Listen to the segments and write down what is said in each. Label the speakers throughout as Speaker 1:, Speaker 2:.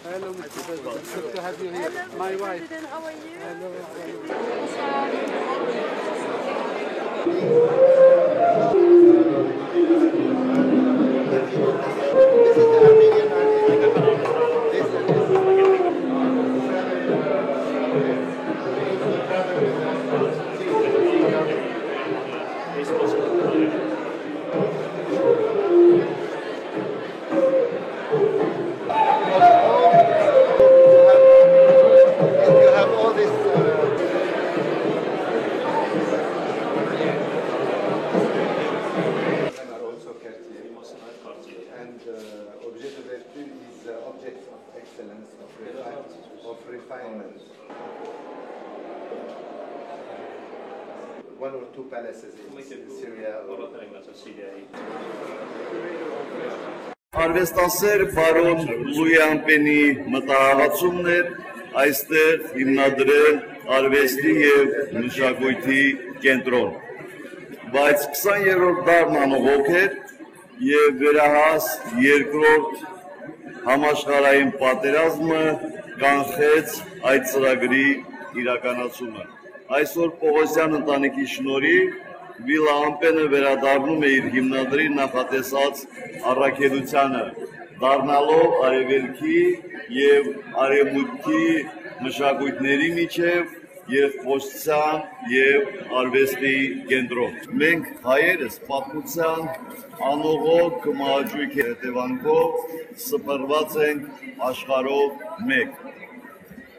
Speaker 1: Hello, Mr. President. Good to have you here.
Speaker 2: Hello,
Speaker 1: My
Speaker 2: Mr.
Speaker 1: wife.
Speaker 2: President, how are you?
Speaker 3: Of refinement. One or two palaces in Syria.
Speaker 4: Արվեստասեր բարոն Լույանպենի մտահղացումն էր այստեղ հիմնադրել արվեստի և մշակույթի կենտրոն, բայց 20-րդ դարն անողոք էր և վերահաս երկրորդ համաշխարհային պատերազմը կանխեց այդ ծրագրի իրականացումը։ Այսօր Պողոսյան ընտանիքի շնորհիվ Վիլա Ամպենը վերադառնում է իր հիմնադրի նախատեսած առաքելությանը, դառնալով արևելքի և արևմուտքի մշակույթների միջև երկխոսության և արվեստի կենտրոն։ Մենք հայերս պատմության անողոք կմահաճույքի հետևանքով սփռված ենք աշխարհով մեկ։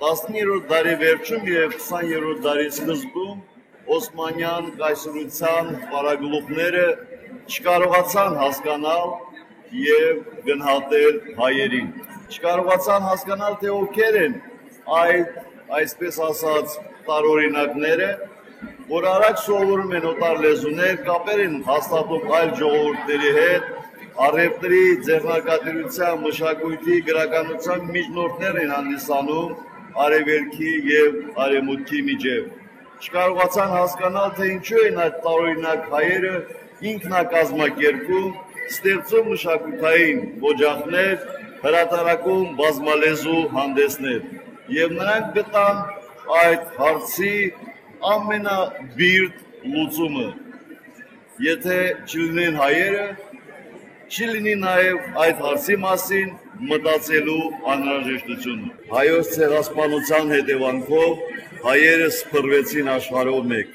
Speaker 4: 19-րդ դարի վերջում և 20-րդ դարի սկզբում Օսմանյան կայսրության պարագլուխները չկարողացան հասկանալ և գնահատել հայերին։ Չկարողացան հասկանալ, թե ովքեր են այդ, այսպես ասած, տարօրինակները, որ առաջ սովորում են օտար լեզուներ, կապեր են հաստատում այլ ժողովուրդների հետ, առևտրի, ձեռնարկատիրության, մշակույթի, գրականության միջնորդներ են հանդիսանում արևելքի և արևմուտքի միջև։ Չկարողացան հասկանալ, թե ինչու են այդ տարօրինակ հայերը ինքնակազմակերպում, ստեղծում մշակութային օջախներ, հրատարակում բազմալեզու հանդեսներ, և նրանք գտան այդ հարցի ամենաբիրդ լուծումը։ Եթե չլինեն հայերը, չի լինի նաև այդ հարցի մասին մտածելու անհրաժեշտությունը։ Հայոց ցեղասպանության հետևանքով հայերը սփռվեցին աշխարհով մեկ։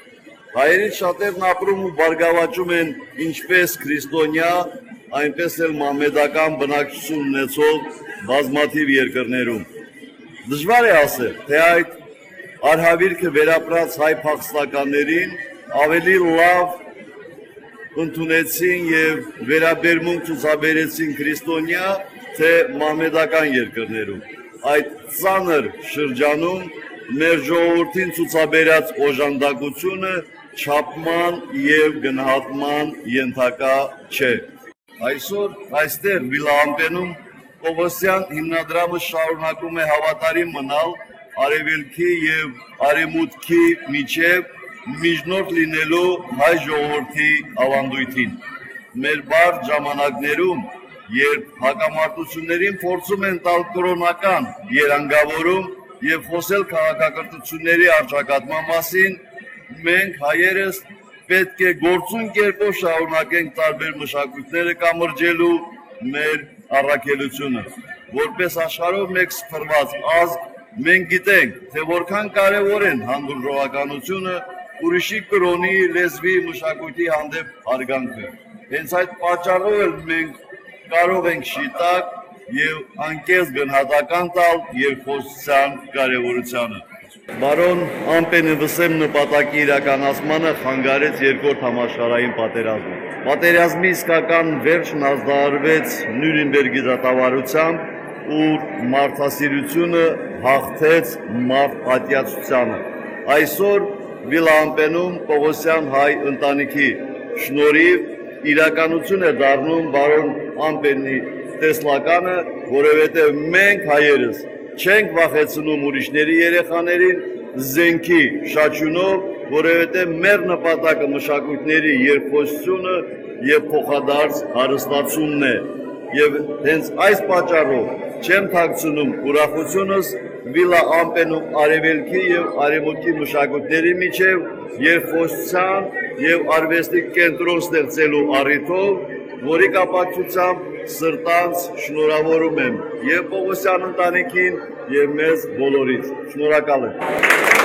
Speaker 4: Հայերից շատերն ապրում ու բարգավաճում են ինչպես քրիստոնյա, այնպես էլ մահմեդական բնակչություն ունեցող բազմաթիվ երկրներում։ Դժվար է ասել, թե այդ արհավիրքը վերապրած հայ փախստականներին ավելի լավ ընդունեցին և վերաբերմունք ցուցաբերեցին քրիստոնյա, թե մահմեդական երկրներում։ Այդ ծանր շրջանում մեր ժողովրդին ցուցաբերած օժանդակությունը չափման և գնահատման ենթակա չէ։ Այսօր այստեղ Վիլա Ամպենում Պողոսյան հիմնադրամը շարունակում է հավատարիմ մնալ արևելքի և արևմուտքի միջև միջնորդ լինելու հայ ժողովրդի ավանդույթին։ Մեր բարդ ժամանակներում, երբ հակամարտություններին փորձում են տալ կրոնական երանգավորում և խոսել քաղաքակրթությունների առճակատման մասին, մենք հայերս պետք է գործուն կերպով շարունակենք տարբեր մշակույթները կամրջելու մեր առաքելությունը։ Որպես աշխարհով մեկ սփռված ազգ, մենք գիտենք, թե որքան կարևոր են հանդուրժողականությունը, ուրիշի կրոնի, լեզվի, մշակույթի հանդեպ հարգանքը։ Հենց այդ պատճառով էլ մենք կարող ենք շիտակ և անկեղծ գնահատական տալ երկխոսության կարևորությանը։ Բարոն Ամպենը վսեմ նպատակի իրականացմանը խանգարեց երկրորդ համաշխարհային պատերազմը։ Պատերազմի իսկական վերջն ազդարարվեց Նյուրնբերգի դատավարությամբ, ուր մարդասիրությունը հաղթեց մարդատյացությանը։ Այսօր Վիլա Ամպենում Պողոսյան հայ ընտանիքի շնորհիվ իրականություն է դառնում բարոն Ամպենի տեսլականը, որովհետև մենք հայերս չենք վախեցնում ուրիշների երեխաներին զենքի շաչյունով, որովհետև մեր նպատակը մշակույթների երկխոսությունը և փոխադարձ հարստացումն է։ եւ հենց այս պատճառով չեմ թաքցնում ուրախությունս Վիլա Ամպենում արևելքի եւ արևմուտքի մշակույթների միջև երկխոսության եւ արվեստի կենտրոն ստեղծելու առիթով, որի կապակցությամբ սրտանց շնորհավորում եմ եւ Պողոսյան ընտանիքին եւ մեզ բոլորից։ Շնորհակալ եմ։